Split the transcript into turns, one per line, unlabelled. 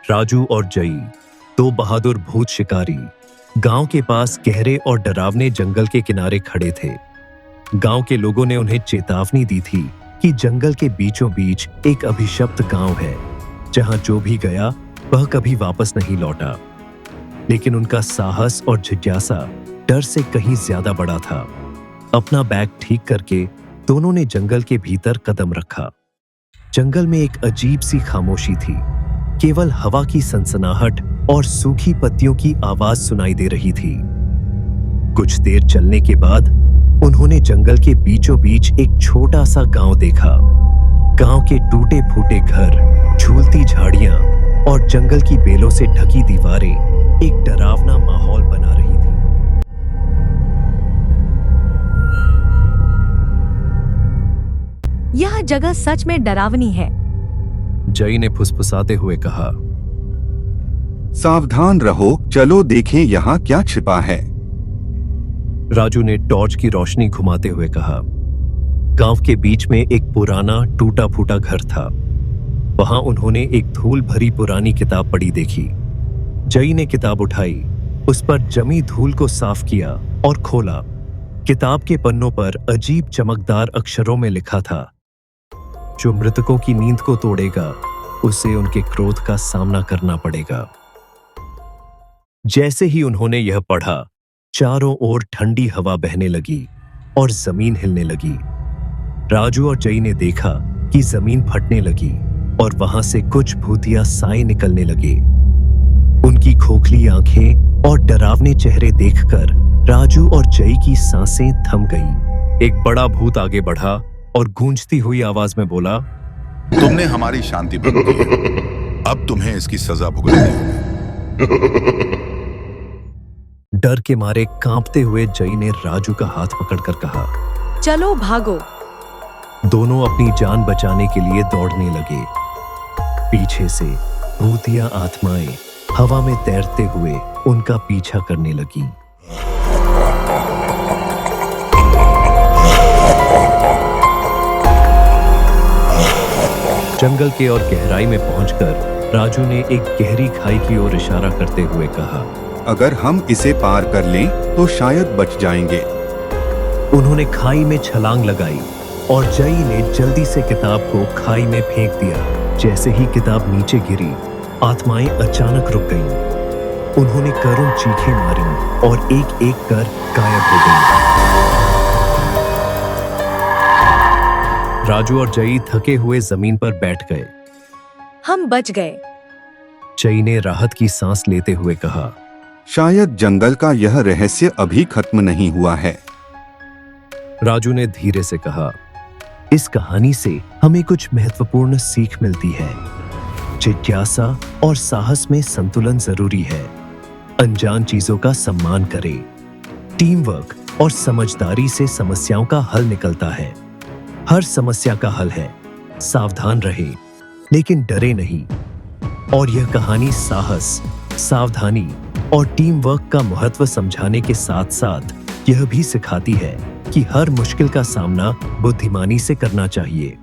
राजू और जई, दो बहादुर भूत शिकारी, गांव के पास गहरे और डरावने जंगल के किनारे खड़े थे। गांव के लोगों ने उन्हें चेतावनी दी थी कि जंगल के बीचों बीच एक अभिशप्त गांव है, जहां जो भी गया वह कभी वापस नहीं लौटा। लेकिन उनका साहस और जिज्ञासा डर से कहीं ज्यादा बड़ा था। अपना बैग ठीक करके दोनों ने जंगल के भीतर कदम रखा। जंगल में एक अजीब सी खामोशी थी। केवल हवा की सनसनाहट और सूखी पत्तियों की आवाज सुनाई दे रही थी। कुछ देर चलने के बाद उन्होंने जंगल के बीचों बीच एक छोटा सा गांव देखा। गांव के टूटे फूटे घर, झूलती झाड़ियां और जंगल की बेलों से ढकी दीवारें एक डरावना माहौल बना रही थी।
यह जगह सच में डरावनी है,
जई ने फुसफुसाते हुए कहा।
सावधान रहो, चलो देखें यहाँ क्या छिपा है।
राजू ने टॉर्च की रोशनी घुमाते हुए कहा। गांव के बीच में एक पुराना टूटा फूटा घर था। वहां उन्होंने एक धूल भरी पुरानी किताब पड़ी देखी। जई ने किताब उठाई, उस पर जमी धूल को साफ किया और खोला। किताब के पन्नों पर अजीब चमकदार अक्षरों में लिखा था, जो मृतकों की नींद को तोड़ेगा उसे उनके क्रोध का सामना करना पड़ेगा। जैसे ही उन्होंने यह पढ़ा, चारों ओर ठंडी हवा बहने लगी और जमीन हिलने लगी। राजू और जई ने देखा कि जमीन फटने लगी और वहां से कुछ भूतिया साए निकलने लगे। उनकी खोखली आंखें और डरावने चेहरे देखकर राजू और जई की सांसें थम गईं। एक बड़ा भूत आगे बढ़ा और गूंजती हुई आवाज में बोला,
तुमने हमारी शांति भंग की है। अब तुम्हें इसकी सजा भुगतनी होगी।
डर के मारे कांपते हुए जई ने राजू का हाथ पकड़कर कहा,
चलो भागो।
दोनों अपनी जान बचाने के लिए दौड़ने लगे। पीछे से भूतिया आत्माएं हवा में तैरते हुए उनका पीछा करने लगी। जंगल के और गहराई में पहुंचकर राजू ने एक गहरी खाई की ओर इशारा करते हुए कहा,
अगर हम इसे पार कर लें तो शायद बच जाएंगे।
उन्होंने खाई में छलांग लगाई और जई ने जल्दी से किताब को खाई में फेंक दिया। जैसे ही किताब नीचे गिरी, आत्माएं अचानक रुक गईं। उन्होंने करुण चीखें मारी और एक एक कर गायब हो गईं। राजू और जई थके हुए जमीन पर बैठ गए।
हम बच गए।
जई ने राहत की सांस लेते हुए कहा,
शायद जंगल का यह रहस्य अभी खत्म नहीं हुआ है।
राजू ने धीरे से कहा, इस कहानी से हमें कुछ महत्वपूर्ण सीख मिलती है। जिज्ञासा और साहस में संतुलन जरूरी है। अनजान चीजों का सम्मान करें। टीम वर्क और समझदारी से समस्याओं का हल निकलता है। हर समस्या का हल है। सावधान रहें, लेकिन डरे नहीं। और यह कहानी साहस, सावधानी और टीम वर्क का महत्व समझाने के साथ साथ यह भी सिखाती है कि हर मुश्किल का सामना बुद्धिमानी से करना चाहिए।